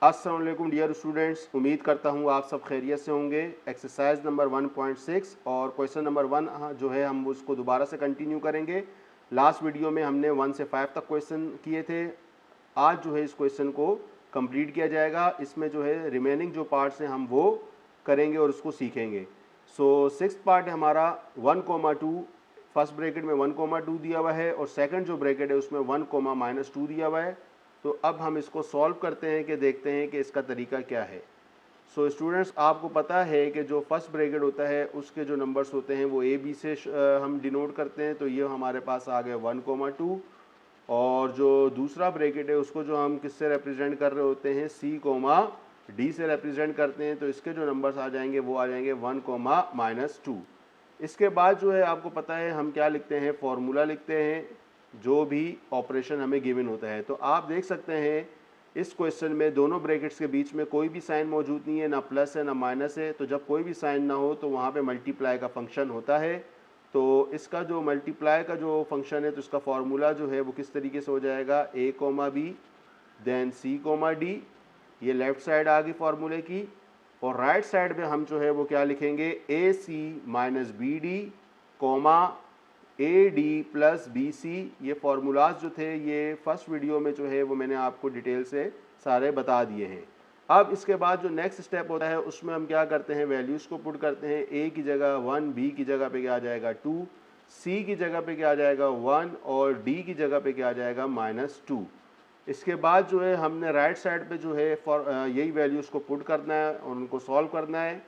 अस्सलाम वालेकुम dear students, उम्मीद करता हूँ आप सब खैरियत से होंगे। एक्सरसाइज नंबर 1.6 और क्वेश्चन नंबर 1 जो है हम उसको दोबारा से कंटिन्यू करेंगे। लास्ट वीडियो में हमने 1 से 5 तक क्वेश्चन किए थे। आज जो है इस क्वेश्चन को कंप्लीट किया जाएगा। इसमें जो है रिमेनिंग जो पार्ट्स हैं हम वो करेंगे और उसको सीखेंगे। सो 6th पार्ट है हमारा 1,2। फर्स्ट ब्रैकेट में 1,2 दिया हुआ है और सेकंड जो ब्रैकेट है उसमें 1,-2 दिया हुआ है। तो अब हम इसको सॉल्व करते हैं कि देखते हैं कि इसका तरीका क्या है। सो स्टूडेंट्स, आपको पता है कि जो फर्स्ट ब्रैकेट होता है उसके जो नंबर्स होते हैं वो ए बी से हम डिनोट करते हैं। तो ये हमारे पास आ गए 1,2 और जो दूसरा ब्रैकेट है उसको जो हम किससे रिप्रेजेंट कर रहे होते हैं C, D से रिप्रेजेंट करते हैं। तो इसके जो नंबर्स आ जाएंगे वो आ जाएंगे 1,-2। इसके बाद जो है आपको पता है हम क्या लिखते हैं, फॉर्मूला लिखते हैं जो भी ऑपरेशन हमें गिवन होता है। तो आप देख सकते हैं इस क्वेश्चन में दोनों ब्रैकेट्स के बीच में कोई भी साइन मौजूद नहीं है, ना प्लस है ना माइनस है। तो जब कोई भी साइन ना हो तो वहाँ पे मल्टीप्लाई का फंक्शन होता है। तो इसका जो मल्टीप्लाई का जो फंक्शन है तो इसका फार्मूला जो है वो किस तरीके से हो जाएगा, A, B then C, D। ये लेफ़्ट साइड आ गई फार्मूले की। और राइट साइड में हम जो है वो क्या लिखेंगे, AC minus BD comma AD plus BC। ये फार्मूलाज जो थे ये फर्स्ट वीडियो में जो है वो मैंने आपको डिटेल से सारे बता दिए हैं। अब इसके बाद जो नेक्स्ट स्टेप होता है उसमें हम क्या करते हैं, वैल्यूज़ को पुट करते हैं। A की जगह 1, B की जगह पे क्या आ जाएगा 2, C की जगह पे क्या आ जाएगा 1 और D की जगह पे क्या आ जाएगा -2। इसके बाद जो है हमने राइट साइड पे जो है यही वैल्यूज़ को पुट करना है और उनको सॉल्व करना है।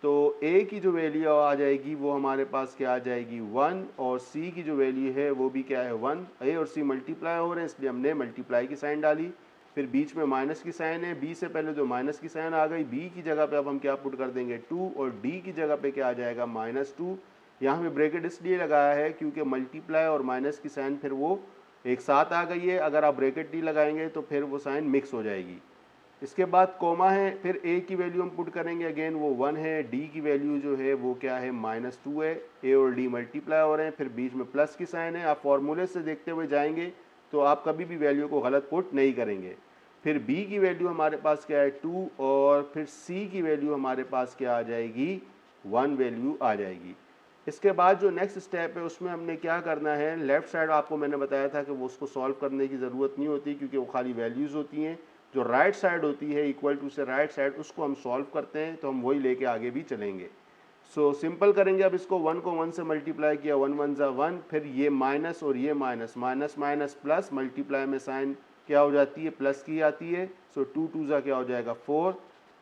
तो A की जो वैल्यू आ जाएगी वो हमारे पास क्या आ जाएगी 1 और C की जो वैल्यू है वो भी क्या है 1। A और C मल्टीप्लाई हो रहे हैं इसलिए हमने मल्टीप्लाई की साइन डाली। फिर बीच में माइनस की साइन है, B से पहले जो माइनस की साइन आ गई। B की जगह पे अब हम क्या पुट कर देंगे 2 और D की जगह पे क्या आ जाएगा -2। यहाँ पे ब्रैकेट इसलिए लगाया है क्योंकि मल्टीप्लाई और माइनस की साइन फिर वो एक साथ आ गई है। अगर आप ब्रैकेट नहीं लगाएंगे तो फिर वो साइन मिक्स हो जाएगी। इसके बाद कोमा है, फिर A की वैल्यू हम पुट करेंगे, अगेन वो 1 है। D की वैल्यू जो है वो क्या है -2 है। A और D मल्टीप्लाई हो रहे हैं, फिर बीच में प्लस की साइन है। आप फॉर्मूले से देखते हुए जाएंगे तो आप कभी भी वैल्यू को गलत पुट नहीं करेंगे। फिर B की वैल्यू हमारे पास क्या है 2 और फिर C की वैल्यू हमारे पास क्या आ जाएगी 1 वैल्यू आ जाएगी। इसके बाद जो नेक्स्ट स्टेप है उसमें हमने क्या करना है, लेफ़्ट साइड आपको मैंने बताया था कि वो उसको सॉल्व करने की ज़रूरत नहीं होती क्योंकि वो खाली वैल्यूज़ होती हैं। जो राइट साइड होती है इक्वल टू से राइट साइड उसको हम सॉल्व करते हैं। तो हम वही लेके आगे भी चलेंगे। सो सिंपल करेंगे। अब इसको 1 को 1 से मल्टीप्लाई किया, 1 1 ज़ा 1, फिर ये माइनस और ये minus, minus minus plus, multiply में साइन क्या हो जाती है प्लस की आती है। सो 2 2 ज़ा क्या हो जाएगा 4।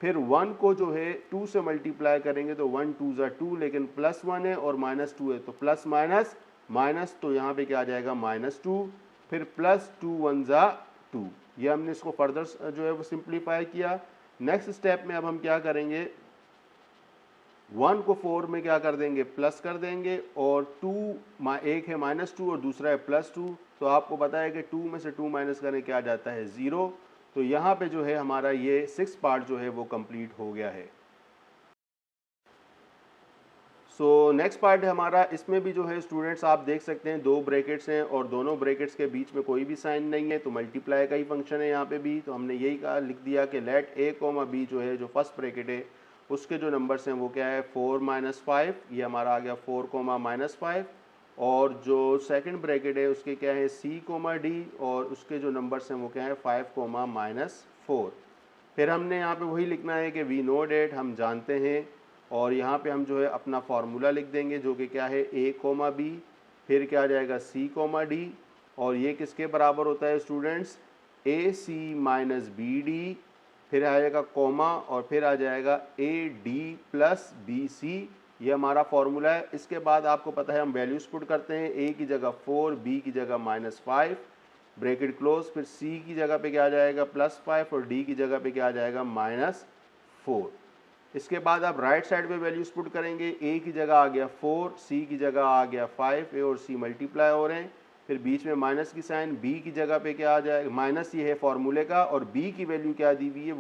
फिर 1 को जो है 2 से मल्टीप्लाई करेंगे तो 1 2 ज़ा 2, लेकिन +1 है और -2 है तो प्लस माइनस माइनस, तो यहाँ पे क्या आ जाएगा -2। फिर +2 1 ज़ा 2। ये हमने इसको फर्दर जो है वो सिंप्लीफाई किया। नेक्स्ट स्टेप में अब हम क्या करेंगे, 1 को 4 में क्या कर देंगे प्लस कर देंगे और 2 एक है -2 और दूसरा है +2। तो आपको पता है कि 2 में से 2 माइनस करें क्या आ जाता है 0। तो यहाँ पे जो है हमारा ये 6 पार्ट जो है वो कंप्लीट हो गया है। सो नेक्स्ट पार्ट है हमारा, इसमें भी जो है स्टूडेंट्स आप देख सकते हैं 2 ब्रैकेट्स हैं और दोनों ब्रैकेट्स के बीच में कोई भी साइन नहीं है। तो मल्टीप्लाई का ही फंक्शन है यहाँ पे भी। तो हमने यही कहा लिख दिया कि लेट A, B जो है जो फर्स्ट ब्रैकेट है उसके जो नंबर्स हैं वो क्या है 4 -5। ये हमारा आ गया 4, -5। और जो सेकंड ब्रैकेट है उसके क्या है C, D और उसके जो नंबर्स हैं वो क्या है 5, -4। फिर हमने यहाँ पे वही लिखना है कि वी नो डेट, हम जानते हैं। और यहाँ पे हम जो है अपना फार्मूला लिख देंगे जो कि क्या है A, B, फिर क्या आ जाएगा C, D। और ये किसके बराबर होता है स्टूडेंट्स, AC माइनस BD, फिर आ जाएगा कोमा और फिर आ जाएगा AD प्लस BC। ये हमारा फार्मूला है। इसके बाद आपको पता है हम वैल्यूज पुट करते हैं, A की जगह 4, B की जगह -5, ब्रैकेट क्लोज। फिर C की जगह पे क्या आ जाएगा +5 और D की जगह पे क्या आ जाएगा -4। इसके बाद आप राइट साइड पे वैल्यूज पुट करेंगे। A की जगह आ गया 4, C की जगह आ गया 5, A और C मल्टीप्लाई हो रहे हैं। फिर बीच में माइनस की साइन, B की जगह पे क्या आ जाएगा माइनस, ये है फॉर्मूले का। और B की वैल्यू क्या दी हुई है,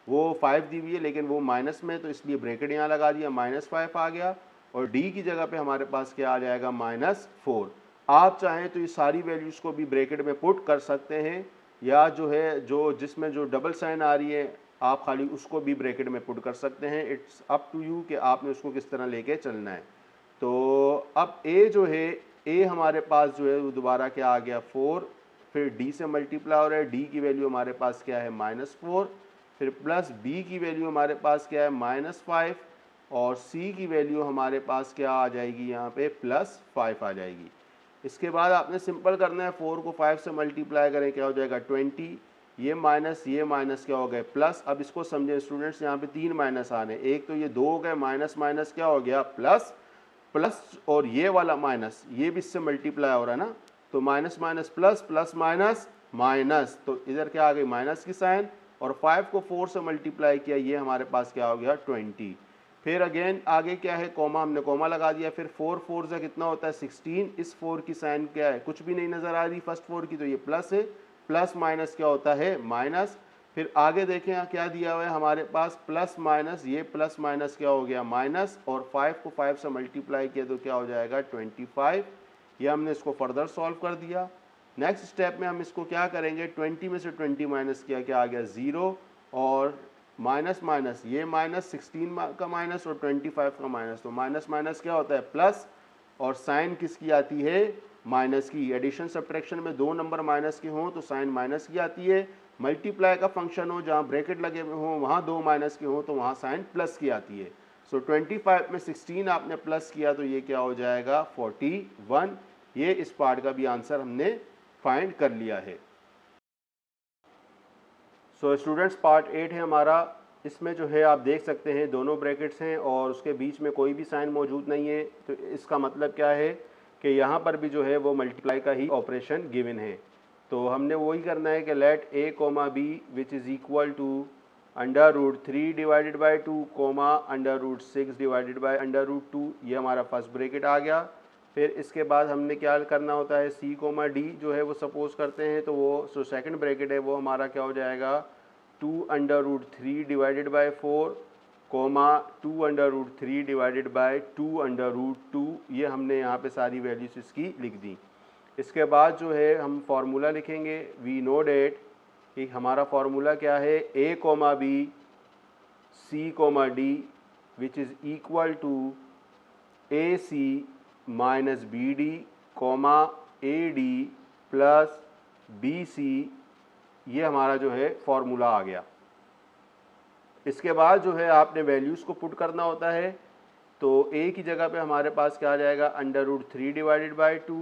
वो 5 दी हुई है लेकिन वो माइनस में, तो इसलिए ब्रैकेट यहाँ लगा दिया, -5 आ गया। और D की जगह पे हमारे पास क्या आ जाएगा -4। आप चाहें तो ये सारी वैल्यूज़ को भी ब्रैकेट में पुट कर सकते हैं या जो है जिसमें जो डबल साइन आ रही है आप खाली उसको भी ब्रैकेट में पुट कर सकते हैं। इट्स अप टू यू कि आपने उसको किस तरह लेके चलना है। तो अब ए जो है, ए हमारे पास जो है वो दोबारा क्या आ गया 4, फिर डी से मल्टीप्लाई हो रहा है, डी की वैल्यू हमारे पास क्या है -4, फिर प्लस बी की वैल्यू हमारे पास क्या है -5 और सी की वैल्यू हमारे पास क्या आ जाएगी यहाँ पे +5 आ जाएगी। इसके बाद आपने सिंपल करना है, 4 को 5 से मल्टीप्लाई करें क्या हो जाएगा 20, ये माइनस क्या हो गए प्लस। अब इसको समझें स्टूडेंट्स, यहाँ पे 3 माइनस आ रहे हैं, एक तो ये 2 हो गए, माइनस माइनस क्या हो गया प्लस, प्लस और ये वाला माइनस ये भी इससे मल्टीप्लाई हो रहा है ना, तो minus minus plus, plus minus minus, तो इधर क्या आ गई माइनस की साइन, और 5 को 4 से मल्टीप्लाई किया, ये हमारे पास क्या हो गया 20। फिर अगेन आगे क्या है कॉमा, हमने कॉमा लगा दिया, फिर 4 4 से कितना होता है 16, इस 4 की साइन क्या है कुछ भी नहीं नज़र आ रही फर्स्ट 4 की, तो ये प्लस है, प्लस माइनस क्या होता है माइनस। फिर आगे देखें क्या दिया हुआ है हमारे पास प्लस माइनस, ये प्लस माइनस क्या हो गया माइनस, और 5 को 5 से मल्टीप्लाई किया तो क्या हो जाएगा 25। ये हमने इसको फर्दर सॉल्व कर दिया। नेक्स्ट स्टेप में हम इसको क्या करेंगे, 20 में से 20 माइनस किया क्या आ गया 0, और माइनस माइनस ये माइनस 16 का माइनस और 25 का माइनस, तो माइनस माइनस क्या होता है प्लस, और साइन किसकी आती है माइनस की। एडिशन सब्ट्रैक्शन में दो नंबर माइनस के हों तो साइन माइनस की आती है, मल्टीप्लाई का फंक्शन हो जहाँ ब्रैकेट लगे हुए हों वहाँ दो माइनस के हों तो वहाँ साइन प्लस की आती है। सो 25 में 16 आपने प्लस किया तो ये क्या हो जाएगा 41। ये इस पार्ट का भी आंसर हमने फाइंड कर लिया है। सो स्टूडेंट्स पार्ट 8 है हमारा, इसमें जो है आप देख सकते हैं दोनों ब्रैकेट्स हैं और उसके बीच में कोई भी साइन मौजूद नहीं है, तो इसका मतलब क्या है कि यहाँ पर भी जो है वो मल्टीप्लाई का ही ऑपरेशन गिवन है। तो हमने वही करना है कि let a comma B which is equal to √3 divided by 2 comma √6 divided by √2, ये हमारा फर्स्ट ब्रैकेट आ गया। फिर इसके बाद हमने क्या करना होता है c कोमा डी जो है वो सपोज करते हैं, तो वो जो सेकंड ब्रैकेट है वो हमारा क्या हो जाएगा 2√3 divided by 4 comma 2√3 divided by 2√2, ये हमने यहाँ पे सारी वैल्यूज इसकी लिख दी। इसके बाद जो है हम फार्मूला लिखेंगे, वी नो डेट कि हमारा फार्मूला क्या है a comma B c comma D which is equal to A C minus B D comma A D plus B C, ये हमारा जो है फार्मूला आ गया। इसके बाद जो है आपने वैल्यूज़ को पुट करना होता है, तो a की जगह पे हमारे पास क्या आ जाएगा √3 डिवाइडेड बाई 2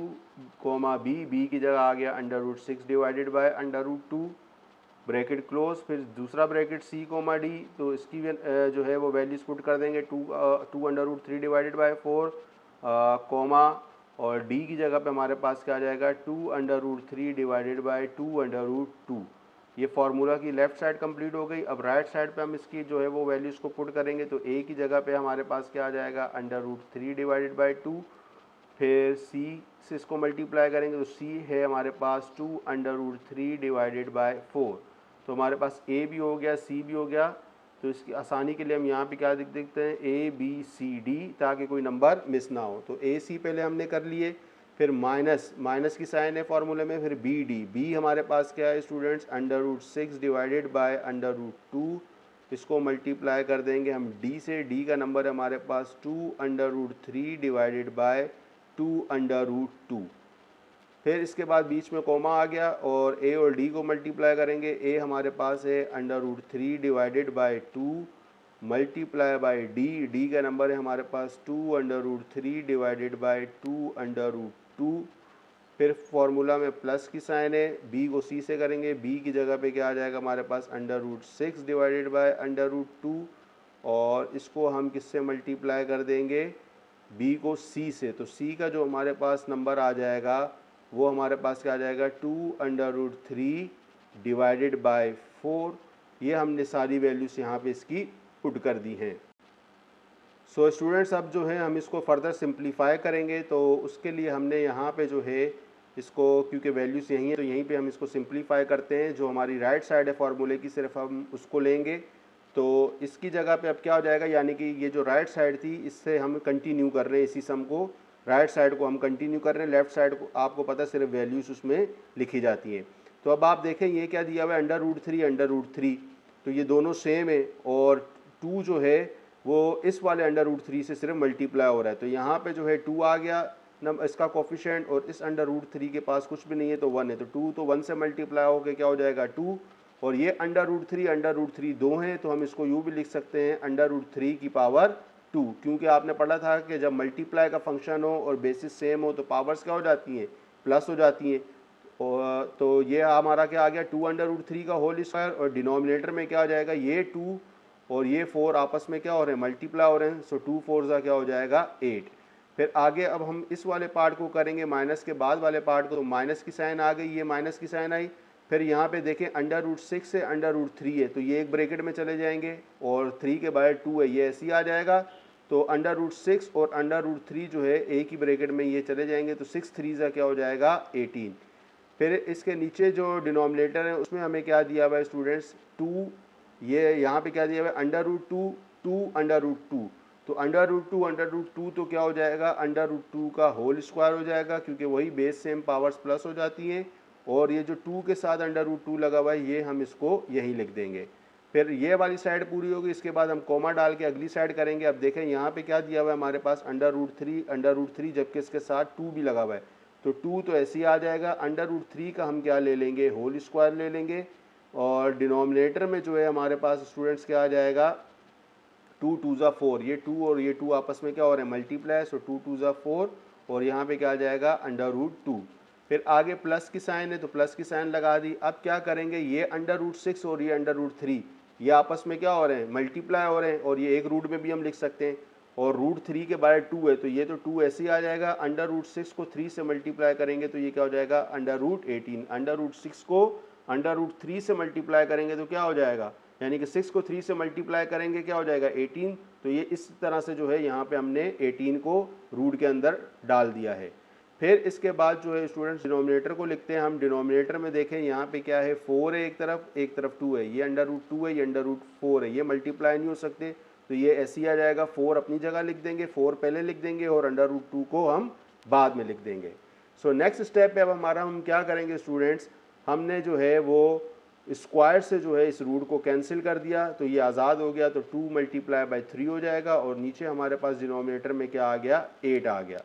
कोमा बी की जगह आ गया √6 डिवाइडेड बाई √2 ब्रैकेट क्लोज। फिर दूसरा ब्रैकेट c कोमा डी, तो इसकी जो है वो वैल्यूज़ पुट कर देंगे 2√3 डिवाइडेड बाई 4 कोमा, और d की जगह पे हमारे पास क्या आ जाएगा 2√3 डिवाइडेड बाई 2√2। ये फार्मूला की लेफ़्ट साइड कंप्लीट हो गई। अब राइट साइड पे हम इसकी जो है वो वैल्यूज़ को पुट करेंगे, तो a की जगह पे हमारे पास क्या आ जाएगा √3 डिवाइडेड बाई 2, फिर c से इसको मल्टीप्लाई करेंगे तो c है हमारे पास 2√3 डिवाइडेड बाई 4, तो हमारे पास a भी हो गया c भी हो गया। तो इसकी आसानी के लिए हम यहाँ पे क्या देखते हैं a b c d, ताकि कोई नंबर मिस ना हो। तो a c पहले हमने कर लिए, फिर माइनस की साइन है फार्मूले में, फिर बी हमारे पास क्या है स्टूडेंट्स √6 डिवाइडेड बाय √2, इसको मल्टीप्लाई कर देंगे हम d से, d का नंबर है हमारे पास 2√3 डिवाइडेड बाय 2√2। फिर इसके बाद बीच में कोमा आ गया और a और d को मल्टीप्लाई करेंगे, a हमारे पास है √3 divided by 2 multiply by d का नंबर है हमारे पास 2√3 डिवाइडेड बाई 2√2। फिर फार्मूला में प्लस की साइन है, b को c से करेंगे, b की जगह पे क्या आ जाएगा हमारे पास √6 डिवाइडेड बाई √2, और इसको हम किससे मल्टीप्लाई कर देंगे b को c से, तो c का जो हमारे पास नंबर आ जाएगा वो हमारे पास क्या आ जाएगा 2√3 डिवाइडेड बाई 4। ये हमने सारी वैल्यूज़ यहाँ पे इसकी पुट कर दी हैं। सो स्टूडेंट्स अब जो है हम इसको फर्दर सिंप्लीफाई करेंगे, तो उसके लिए हमने यहाँ पे जो है इसको, क्योंकि वैल्यूज़ यहीं है तो यहीं पे हम इसको सिंप्लीफाई करते हैं। जो हमारी राइट साइड है फार्मूले की सिर्फ हम उसको लेंगे, तो इसकी जगह पे अब क्या हो जाएगा, यानी कि ये जो राइट साइड थी इससे हम कंटिन्यू कर रहे हैं, इसी सम को राइट साइड को हम कंटिन्यू कर रहे हैं, लेफ़्ट साइड को आपको पता सिर्फ वैल्यूज़ उसमें लिखी जाती हैं। तो अब आप देखें ये क्या दिया हुआ है, अंडर रूट 3, तो ये दोनों सेम है और 2 जो है वो इस वाले अंडर रूट 3 से सिर्फ मल्टीप्लाई हो रहा है। तो यहाँ पे जो है 2 आ गया इसका कोफिशिएंट, और इस अंडर रूट 3 के पास कुछ भी नहीं है तो 1 है, तो 2 तो 1 से मल्टीप्लाई होकर क्या हो जाएगा 2। और ये अंडर रूट 3 दो हैं, तो हम इसको यूँ भी लिख सकते हैं अंडर रूट 3 की पावर 2, क्योंकि आपने पढ़ा था कि जब मल्टीप्लाई का फंक्शन हो और बेसिस सेम हो तो पावर्स क्या हो जाती हैं, प्लस हो जाती हैं। और तो ये हमारा क्या आ गया 2 अंडर रूट 3 का होल स्क्वायर, और डिनोमिनेटर में क्या आ जाएगा ये 2 और ये 4 आपस में क्या हो रहे हैं, मल्टीप्लाई हो रहे हैं। सो 2 4 क्या हो जाएगा 8। फिर आगे अब हम इस वाले पार्ट को करेंगे माइनस के बाद वाले पार्ट को, तो माइनस की साइन आ गई, ये माइनस की साइन आई। फिर यहाँ पे देखें अंडर रूट 6 से अंडर रूट 3 है, तो ये एक ब्रैकेट में चले जाएंगे और 3 के बाद 2 है, ये ऐसे ही आ जाएगा। तो अंडर रूट 6 और अंडर रूट 3 जो है एक ही ब्रैकेट में ये चले जाएंगे, तो 6 3 क्या हो जाएगा 18। फिर इसके नीचे जो डिनोमिनेटर है उसमें हमें क्या दिया हुआ है स्टूडेंट्स 2, ये यहाँ पे क्या दिया हुआ है अंडर रूट 2 2 अंडर रूट 2, तो अंडर रूट 2 तो क्या हो जाएगा अंडर रूट 2 का होल स्क्वायर हो जाएगा, क्योंकि वही बेस सेम पावर्स प्लस हो जाती हैं। और ये जो 2 के साथ अंडर रूट 2 लगा हुआ है ये हम इसको यहीं लिख देंगे। फिर ये वाली साइड पूरी होगी, इसके बाद हम कॉमा डाल के अगली साइड करेंगे। अब देखें यहाँ पे क्या दिया हुआ है हमारे पास अंडर रूट 3 जबकि इसके साथ 2 भी लगा हुआ है, तो 2 तो ऐसे ही आ जाएगा। अंडर रूट 3 का हम क्या ले लेंगे, होल स्क्वायर ले लेंगे। और डिनोमिनेटर में जो है हमारे पास स्टूडेंट्स क्या आ जाएगा 2 2 4, ये 2 और ये 2 आपस में क्या हो रहे हैं मल्टीप्लाई, सो 2 2 4, और यहाँ पे क्या आ जाएगा अंडर रूट 2। फिर आगे प्लस की साइन है तो प्लस की साइन लगा दी। अब क्या करेंगे, ये अंडर रूट 6 और ये अंडर रूट 3 ये आपस में क्या हो रहे हैं मल्टीप्लाई हो रहे हैं, और ये एक रूट में भी हम लिख सकते हैं। और रूट 3 के बाद 2 है, तो ये तो 2 ऐसे ही आ जाएगा। अंडर रूट 6 को 3 से मल्टीप्लाई करेंगे तो ये क्या हो जाएगा अंडर रूट 18। अंडर रूट 6 को अंडर रूट 3 से मल्टीप्लाई करेंगे तो क्या हो जाएगा, यानी कि 6 को 3 से मल्टीप्लाई करेंगे क्या हो जाएगा 18। तो ये इस तरह से जो है यहाँ पे हमने 18 को रूट के अंदर डाल दिया है। फिर इसके बाद जो है स्टूडेंट्स डिनोमिनेटर को लिखते हैं हम। डिनोमिनेटर में देखें यहाँ पे क्या है 4 है एक तरफ 2 है, ये अंडर रूट 2 है, ये अंडर रूट 4 है, ये मल्टीप्लाई नहीं हो सकते, तो ये ऐसे ही आ जाएगा। 4 अपनी जगह लिख देंगे, 4 पहले लिख देंगे और अंडर रूट 2 को हम बाद में लिख देंगे। सो नेक्स्ट स्टेप पे अब हमारा हम क्या करेंगे स्टूडेंट्स, हमने जो है वो स्क्वायर से जो है इस रूट को कैंसिल कर दिया, तो ये आज़ाद हो गया, तो 2 मल्टीप्लाई बाई 3 हो जाएगा, और नीचे हमारे पास डिनोमिनेटर में क्या आ गया 8 आ गया।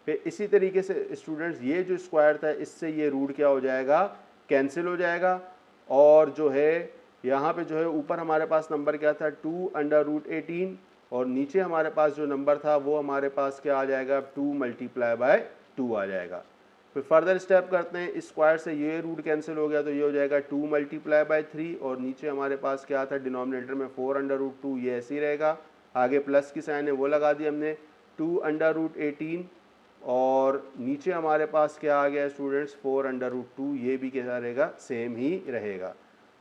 फिर इसी तरीके से स्टूडेंट्स ये जो स्क्वायर था इससे ये रूट क्या हो जाएगा कैंसिल हो जाएगा। और जो है यहाँ पे जो है ऊपर हमारे पास नंबर क्या था 2 अंडर रूट 18, और नीचे हमारे पास जो नंबर था वो हमारे पास क्या आ जाएगा 2 मल्टीप्लाई बाय 2 आ जाएगा। फिर फर्दर स्टेप करते हैं, इस स्क्वायर से ये रूट कैंसिल हो गया, तो ये हो जाएगा 2 मल्टीप्लाई बाय 3, और नीचे हमारे पास क्या था डिनोमिनेटर में 4 अंडर रूट 2, ये ऐसे ही रहेगा। आगे प्लस की साइन है वो लगा दी हमने 2 अंडर रूट 18, और नीचे हमारे पास क्या आ गया स्टूडेंट्स 4 अंडर रूट 2, ये भी क्या रहेगा सेम ही रहेगा।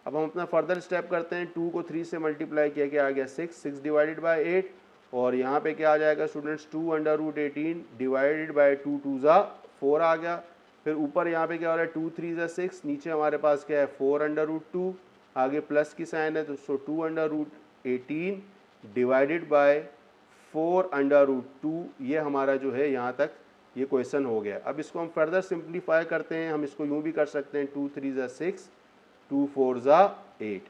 अब हम अपना फर्दर स्टेप करते हैं, 2 को 3 से मल्टीप्लाई किया, क्या आ गया 6 डिवाइडेड बाय 8, और यहाँ पे क्या आ जाएगा students 2 under root 18 divided by 2 2 4 आ गया। फिर ऊपर यहाँ पे क्या हो रहा है 2 3 6, नीचे हमारे पास क्या है 4 अंडर रूट 2, आगे प्लस की साइन है तो 2 under root 18 divided by 4 under root 2, ये हमारा जो है यहाँ तक ये क्वेश्चन हो गया। अब इसको हम फर्दर सिंप्लीफाई करते हैं, हम इसको यूँ भी कर सकते हैं 2 3 6 2 4 8,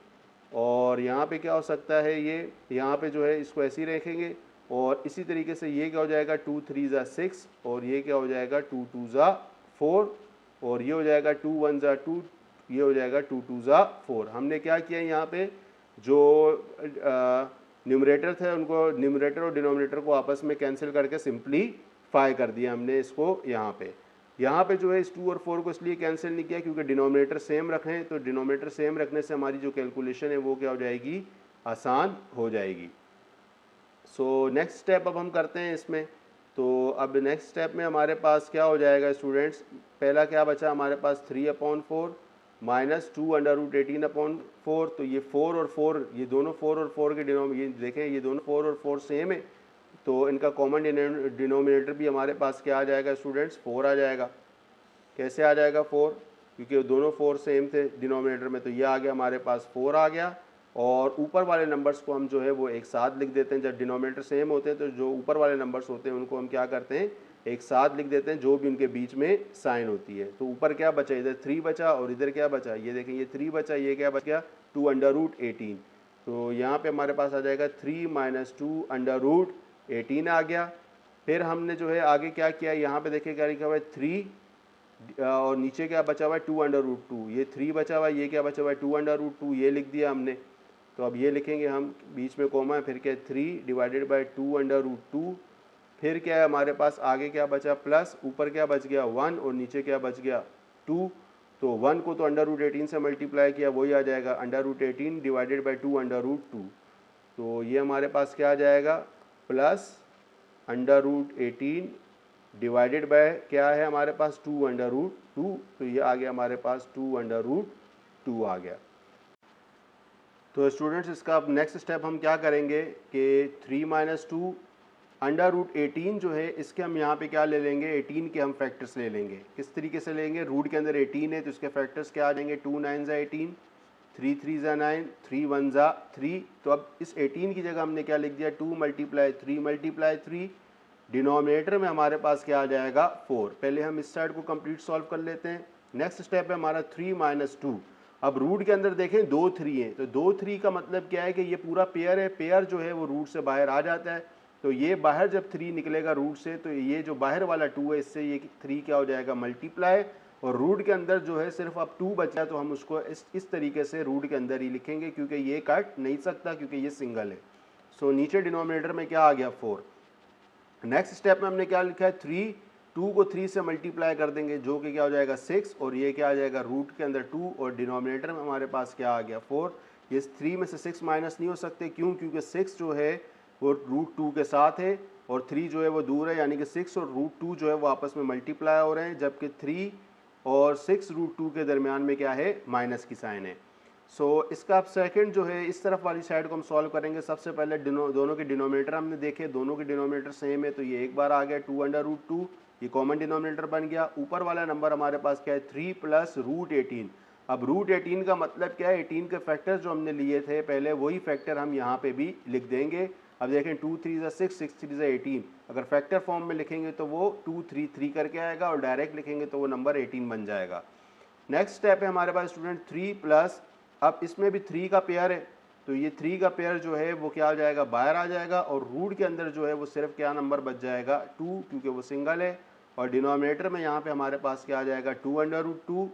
और यहाँ पे क्या हो सकता है ये यहाँ पे जो है इसको ऐसे ही रखेंगे, और इसी तरीके से ये क्या हो जाएगा 2 3 6, और ये क्या हो जाएगा 2 2 4, और ये हो जाएगा 2 1 2, ये हो जाएगा 2 2 4। हमने क्या किया यहाँ पे जो न्यूमरेटर थे उनको न्यूमरेटर और डिनोमिनेटर को आपस में कैंसिल करके सिंप्लीफाई कर दिया हमने इसको यहाँ पे जो है इस 2 और 4 को इसलिए कैंसिल नहीं किया क्योंकि डिनोमिनेटर सेम रखें, तो डिनोमिनेटर सेम रखने से हमारी जो कैलकुलेशन है वो क्या हो जाएगी आसान हो जाएगी। सो नेक्स्ट स्टेप अब हम करते हैं इसमें। तो अब नेक्स्ट स्टेप में हमारे पास क्या हो जाएगा स्टूडेंट्स, पहला क्या बचा हमारे पास 3/4 माइनस 2 अंडर रूट 18/4, तो ये 4 और 4 ये दोनों 4 और 4 के ये देखें ये दोनों 4 और 4 सेम है, तो इनका कॉमन डिनोमिनेटर भी हमारे पास क्या आ जाएगा स्टूडेंट्स 4 आ जाएगा। कैसे आ जाएगा 4, क्योंकि दोनों 4 सेम थे डिनोमिनेटर में, तो ये आ गया हमारे पास 4 आ गया। और ऊपर वाले नंबर्स को हम जो है वो एक साथ लिख देते हैं, जब डिनोमिनेटर सेम होते हैं तो जो ऊपर वाले नंबर्स होते हैं उनको हम क्या करते हैं एक साथ लिख देते हैं जो भी उनके बीच में साइन होती है। तो ऊपर क्या बचा, इधर 3 बचा और इधर क्या बचा, ये देखें ये 3 बचा, ये क्या बच गया 2 अंडर रूट 18। तो यहाँ पे हमारे पास आ जाएगा 3 माइनस 2 अंडर रूट 18 आ गया। फिर हमने जो है आगे क्या किया, यहाँ पे देखिए क्या लिखा हुआ है 3 और नीचे क्या बचा हुआ है 2 अंडर रूट 2, ये 3 बचा हुआ है, ये क्या बचा हुआ है 2 अंडर रूट 2, ये लिख दिया हमने। तो अब ये लिखेंगे हम, बीच में कोमा है, फिर क्या 3 डिवाइडेड बाई 2 अंडर रूट 2, फिर क्या है हमारे पास आगे क्या बचा प्लस, ऊपर क्या बच गया 1 और नीचे क्या बच गया 2। तो 1 को तो अंडर रूट 18 से मल्टीप्लाई किया, वही आ जाएगा under root 18 divided by 2 under root 2। तो ये हमारे पास क्या आ जाएगा plus under root 18 divided by क्या है हमारे पास 2 अंडर रूट 2। तो ये आ गया हमारे पास 2 अंडर रूट 2 आ गया। तो स्टूडेंट्स इसका अब नेक्स्ट स्टेप हम क्या करेंगे कि 3 माइनस 2 अंडर रूट 18 जो है इसके हम यहाँ पे क्या ले लेंगे, 18 के हम फैक्टर्स ले लेंगे। किस तरीके से लेंगे, रूट के अंदर 18 है तो इसके फैक्टर्स क्या आ जाएंगे, 2 9 ज़ा 18, 3 3 ज़ा 9, 3 1 ज़ा 3। तो अब इस 18 की जगह हमने क्या लिख दिया 2 मल्टीप्लाई 3 मल्टीप्लाई 3, डिनोमिनेटर में हमारे पास क्या आ जाएगा 4। पहले हम इस साइड को कंप्लीट सॉल्व कर लेते हैं। नेक्स्ट स्टेप है हमारा 3 माइनस 2। अब रूट के अंदर देखें 2 3 है, तो 2 3 का मतलब क्या है कि ये पूरा पेयर है, पेयर जो है वो रूट से बाहर आ जाता है। तो ये बाहर जब 3 निकलेगा रूट से, तो ये जो बाहर वाला 2 है इससे ये 3 क्या हो जाएगा मल्टीप्लाई, और रूट के अंदर जो है सिर्फ अब 2 बचा है, तो हम उसको इस तरीके से रूट के अंदर ही लिखेंगे क्योंकि ये कट नहीं सकता क्योंकि ये सिंगल है। सो नीचे डिनोमिनेटर में क्या आ गया 4। नेक्स्ट स्टेप में हमने क्या लिखा है 3, 2 को 3 से मल्टीप्लाई कर देंगे जो कि क्या हो जाएगा 6, और ये क्या आ जाएगा रूट के अंदर 2 और डिनोमिनेटर में हमारे पास क्या आ गया 4। ये 3 में से 6 माइनस नहीं हो सकते, क्यों, क्योंकि 6 जो है वो रूट 2 के साथ है और 3 जो है वो दूर है, यानी कि 6 और रूट 2 जो है वो आपस में मल्टीप्लाई हो रहे हैं, जबकि 3 और 6 रूट 2 के दरमियान में क्या है माइनस की साइन है। सो इसका अब सेकंड जो है इस तरफ वाली साइड को हम सॉल्व करेंगे। सबसे पहले दोनों के डिनोमिनेटर हमने देखे, दोनों के डिनोमिनेटर सेम है, तो ये एक बार आ गया 2 अंडर रूट 2, ये कॉमन डिनोमिनेटर बन गया। ऊपर वाला नंबर हमारे पास क्या है 3 प्लस रूट 18। अब रूट 18 का मतलब क्या है, 18 के फैक्टर्स जो हमने लिए थे पहले वही फैक्टर हम यहाँ पे भी लिख देंगे। अब देखें 2 3 ज़ा 6, 6 3 ज़ा 18, अगर फैक्टर फॉर्म में लिखेंगे तो वो 2 3 3 करके आएगा और डायरेक्ट लिखेंगे तो वो नंबर 18 बन जाएगा। नेक्स्ट स्टेप है हमारे पास स्टूडेंट 3 प्लस, अब इसमें भी 3 का पेयर है, तो ये 3 का पेयर जो है वो क्या हो जाएगा बाहर आ जाएगा, और रूट के अंदर जो है वो सिर्फ क्या नंबर बच जाएगा 2 क्योंकि वो सिंगल है, और डिनोमिनेटर में यहाँ पे हमारे पास क्या आ जाएगा 2 अंडर रूट 2।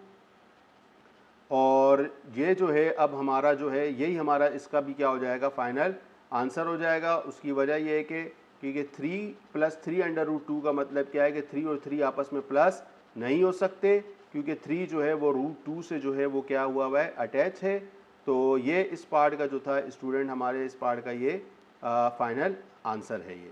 और ये जो है अब हमारा जो है यही हमारा इसका भी क्या हो जाएगा फाइनल आंसर हो जाएगा। उसकी वजह ये है कि क्योंकि 3 प्लस 3 अंडर रूट 2 का मतलब क्या है कि 3 और 3 आपस में प्लस नहीं हो सकते, क्योंकि 3 जो है वो रूट 2 से जो है वो क्या हुआ है अटैच है। तो ये इस पार्ट का जो था स्टूडेंट हमारे इस पार्ट का ये फाइनल आंसर है ये।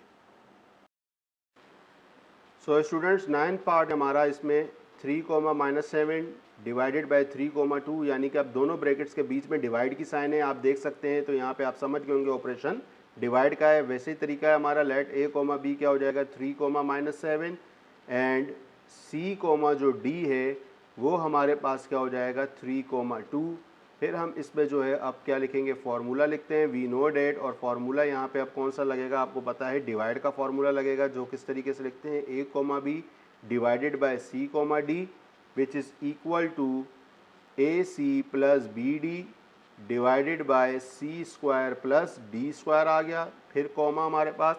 सो स्टूडेंट्स 9 पार्ट हमारा इसमें 3 comma minus 7 divided by 3 comma 2, यानी कि अब दोनों ब्रैकेट्स के बीच में डिवाइड की साइन है आप देख सकते हैं। तो यहाँ पे आप समझ गए होंगे ऑपरेशन डिवाइड का है। वैसे ही तरीका है हमारा, लेट ए कोमा बी क्या हो जाएगा 3 comma minus 7 and C comma जो डी है वो हमारे पास क्या हो जाएगा 3 कोमा 2। फिर हम इसमें जो है अब क्या लिखेंगे फार्मूला लिखते हैं, वी नो डेट, और फार्मूला यहाँ पे अब कौन सा लगेगा आपको पता है, डिवाइड का फार्मूला लगेगा, जो किस तरीके से लिखते हैं A comma B divided by C comma D which is equal to A C plus B D divided by C square plus D square आ गया। फिर कॉमा हमारे पास,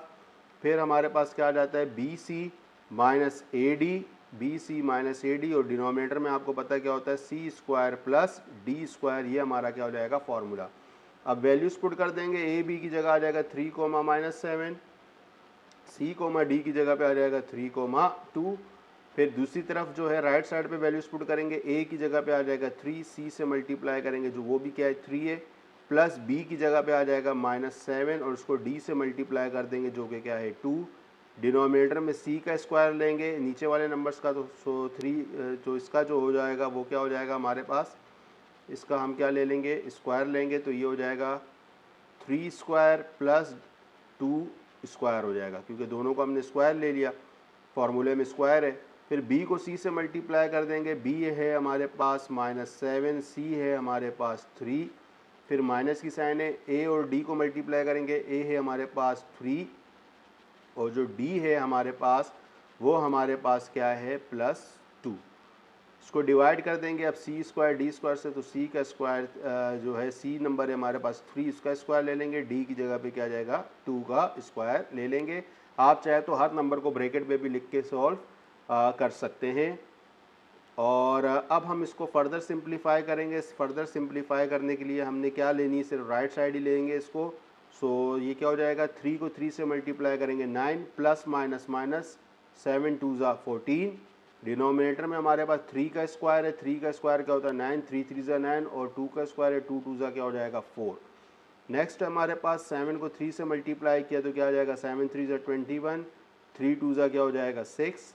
फिर हमारे पास क्या आ जाता है B C minus A D, B C minus A D, और डिनोमिनेटर में आपको पता है क्या होता है C square plus D square, ये हमारा क्या हो जाएगा फॉर्मूला। अब वैल्यूज पुट कर देंगे, ए बी की जगह आ जाएगा 3 कोमा माइनस 7, सी कोमा डी की जगह पे आ जाएगा 3 कोमा 2। फिर दूसरी तरफ जो है राइट साइड पे वैल्यूज पुट करेंगे, ए की जगह पे आ जाएगा 3, सी से मल्टीप्लाई करेंगे जो वो भी क्या है 3 है, प्लस बी की जगह पे आ जाएगा माइनस 7 और उसको डी से मल्टीप्लाई कर देंगे जो कि क्या है 2। डिनोमिनेटर में सी का स्क्वायर लेंगे नीचे वाले नंबर्स का, तो 3 जो इसका जो हो जाएगा वो क्या हो जाएगा हमारे पास, इसका हम क्या ले लेंगे स्क्वायर लेंगे, तो ये हो जाएगा 3 स्क्वायर प्लस 2 स्क्वायर हो जाएगा, क्योंकि दोनों को हमने स्क्वायर ले लिया, फार्मूले में स्क्वायर है। फिर b को c से मल्टीप्लाई कर देंगे, b है हमारे पास -7, c है हमारे पास 3, फिर माइनस की साइन है, a और d को मल्टीप्लाई करेंगे, a है हमारे पास 3 और जो d है हमारे पास वो हमारे पास क्या है +2। इसको डिवाइड कर देंगे अब सी स्क्वायर डी स्क्वायर से, तो सी का स्क्वायर जो है सी नंबर है हमारे पास 3, इसका स्क्वायर ले लेंगे, डी की जगह पे क्या जाएगा 2 का स्क्वायर ले लेंगे। आप चाहे तो हर नंबर को ब्रैकेट में भी लिख के सॉल्व कर सकते हैं। और अब हम इसको फर्दर सिंप्लीफाई करेंगे। फर्दर सिंप्लीफाई करने के लिए हमने क्या लेनी है, सिर्फ राइट साइड ही लेंगे इसको। सो ये क्या हो जाएगा, 3 को 3 से मल्टीप्लाई करेंगे 9 प्लस माइनस माइनस 7 2 ज़ा 14। डिनोमिनेटर में हमारे पास 3 का स्क्वायर है, 3 का स्क्वायर क्या होता है 9, 3 3 ज़ा 9, और 2 का स्क्वायर है 2 2 ज़ा क्या हो जाएगा 4। नेक्स्ट हमारे पास 7 को 3 से मल्टीप्लाई किया तो क्या हो जाएगा 7 3 ज़ा 21, 3 2 ज़ा क्या हो जाएगा 6,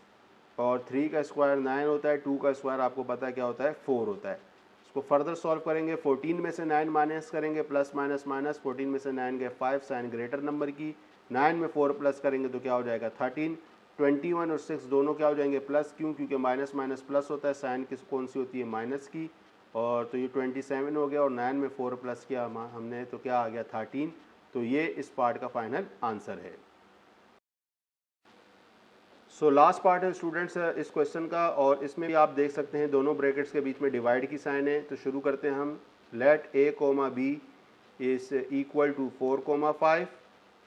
और 3 का स्क्वायर 9 होता है, 2 का स्क्वायर आपको पता है क्या होता है 4 होता है। इसको फर्दर सॉल्व करेंगे, 14 में से 9 माइनस करेंगे, प्लस माइनस माइनस, 14 में से 9 गए 5, साइन ग्रेटर नंबर की, 9 में 4 प्लस करेंगे तो क्या हो जाएगा 13। 21 और 6 दोनों क्या हो जाएंगे प्लस, क्यों, क्योंकि माइनस माइनस प्लस होता है, साइन किस कौन सी होती है माइनस की, और तो ये 27 हो गया, और 9 में 4 प्लस किया हमने तो क्या आ गया 13। तो ये इस पार्ट का फाइनल आंसर है। सो लास्ट पार्ट है स्टूडेंट्स इस क्वेश्चन का, और इसमें भी आप देख सकते हैं दोनों ब्रैकेट्स के बीच में डिवाइड की साइन है। तो शुरू करते हैं हम। Let a, b is equal to 4, 5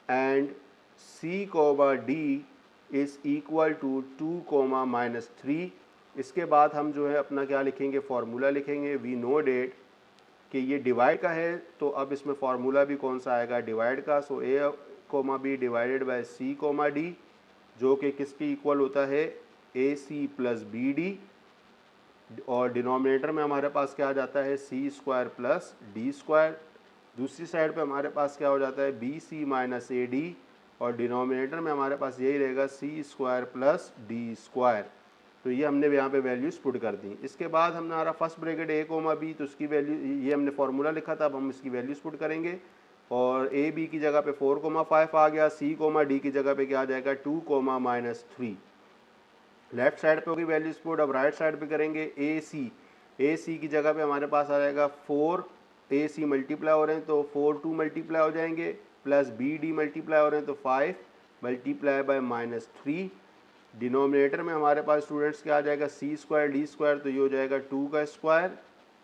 and c, d is equal to 2, -3। इसके बाद हम जो है अपना क्या लिखेंगे, फार्मूला लिखेंगे। वी नो डेट कि ये डिवाइड का है, तो अब इसमें फार्मूला भी कौन सा आएगा डिवाइड का। सो a, b divided by c, d, जो कि किसके इक्वल होता है AC प्लस BD, और डिनोमिनेटर में हमारे पास क्या आ जाता है C square plus D square. दूसरी साइड पे हमारे पास क्या हो जाता है BC माइनस AD, और डिनोमिनेटर में हमारे पास यही रहेगा C square plus D square. तो ये हमने यहाँ पे वैल्यूज पुट कर दी। इसके बाद हमारा फर्स्ट ब्रैकेट a, b, तो उसकी वैल्यू, ये हमने फार्मूला लिखा था, अब हम इसकी वैल्यूज पुट करेंगे, और ए बी की जगह पे 4, 5 आ गया, सी, डी की जगह पे क्या आ जाएगा 2, -3। लेफ्ट साइड पे होगी वैल्यूज पुट। अब राइट साइड पे करेंगे ए सी की जगह पे हमारे पास आ जाएगा 4, ए सी मल्टीप्लाई हो रहे हैं तो 4 2 मल्टीप्लाई हो जाएंगे, प्लस बी डी मल्टीप्लाई हो रहे हैं तो 5 मल्टीप्लाई बाय -3। डिनोमिनेटर में हमारे पास स्टूडेंट्स क्या आ जाएगा सी स्क्वायर डी स्क्वायर, तो ये हो जाएगा 2 का स्क्वायर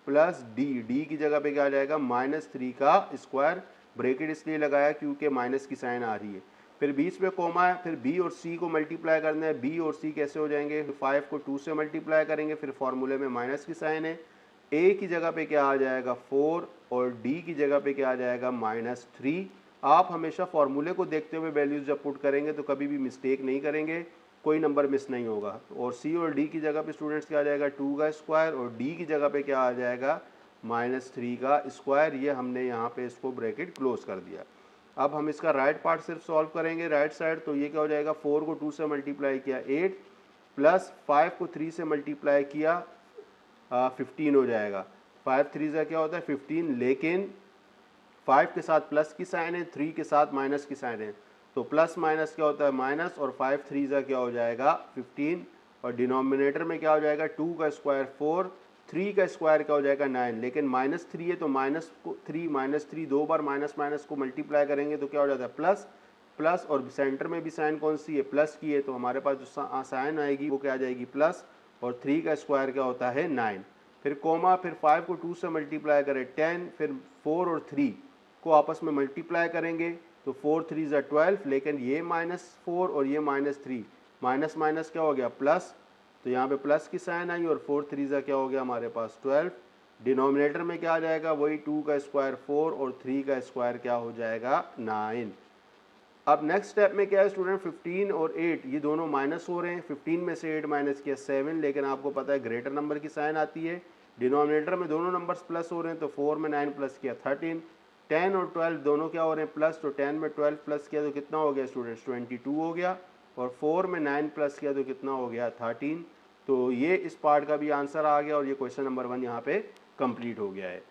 प्लस डी की जगह पे क्या आ जाएगा -3 का स्क्वायर। ब्रैकेट इसलिए लगाया क्योंकि माइनस की साइन आ रही है। फिर बीच में कोमा है, फिर बी और सी को मल्टीप्लाई करना है। बी और सी कैसे हो जाएंगे, 5 को 2 से मल्टीप्लाई करेंगे, फिर फॉर्मूले में माइनस की साइन है। ए की जगह पे क्या आ जाएगा 4, और डी की जगह पे क्या आ जाएगा -3। आप हमेशा फॉर्मूले को देखते हुए वैल्यूज जब पुट करेंगे तो कभी भी मिस्टेक नहीं करेंगे, कोई नंबर मिस नहीं होगा। और सी और डी की जगह पे स्टूडेंट्स क्या आ जाएगा 2 का स्क्वायर, और डी की जगह पे क्या आ जाएगा -3 का स्क्वायर। ये हमने यहाँ पे इसको ब्रैकेट क्लोज कर दिया। अब हम इसका राइट पार्ट सिर्फ सॉल्व करेंगे राइट साइड, तो ये क्या हो जाएगा 4 को 2 से मल्टीप्लाई किया 8, प्लस 5 को 3 से मल्टीप्लाई किया 15 हो जाएगा। 5 3 से क्या होता है 15, लेकिन 5 के साथ प्लस की साइन है, 3 के साथ माइनस की साइन है, तो प्लस माइनस क्या होता है माइनस, और 5 3 से क्या हो जाएगा 15, और डिनोमिनेटर में क्या हो जाएगा 2 का स्क्वायर 4, 3 का स्क्वायर क्या हो जाएगा 9, लेकिन -3 है तो -3 दो बार माइनस माइनस को मल्टीप्लाई करेंगे तो क्या हो जाता है प्लस प्लस, और सेंटर में भी साइन कौन सी है प्लस की है, तो हमारे पास जो साइन आएगी वो क्या आ जाएगी प्लस, और 3 का स्क्वायर क्या होता है 9। फिर कोमा, फिर 5 को 2 से मल्टीप्लाई करें 10, फिर 4 और 3 को आपस में मल्टीप्लाई करेंगे तो 4 3 ज़ा 12, लेकिन ये -4 और ये -3, माइनस माइनस क्या हो गया प्लस, तो यहाँ पे प्लस की साइन आई, और 4 3 ज़ा क्या हो गया हमारे पास 12। डिनोमिनेटर में क्या आ जाएगा वही 2 का स्क्वायर 4, और 3 का स्क्वायर क्या हो जाएगा 9। अब नेक्स्ट स्टेप में क्या है स्टूडेंट, 15 और 8 ये दोनों माइनस हो रहे हैं। 15 में से 8 माइनस किया 7, लेकिन आपको पता है ग्रेटर नंबर की साइन आती है। डिनोमिनेटर में दोनों नंबर्स प्लस हो रहे हैं, तो 4 में 9 प्लस किया 13। 10 और 12 दोनों क्या हो रहे हैं प्लस, तो 10 में 12 प्लस किया तो कितना हो गया स्टूडेंट्स 22 हो गया, और 4 में 9 प्लस किया तो कितना हो गया 13। तो ये इस पार्ट का भी आंसर आ गया, और ये क्वेश्चन नंबर 1 यहाँ पे कंप्लीट हो गया है।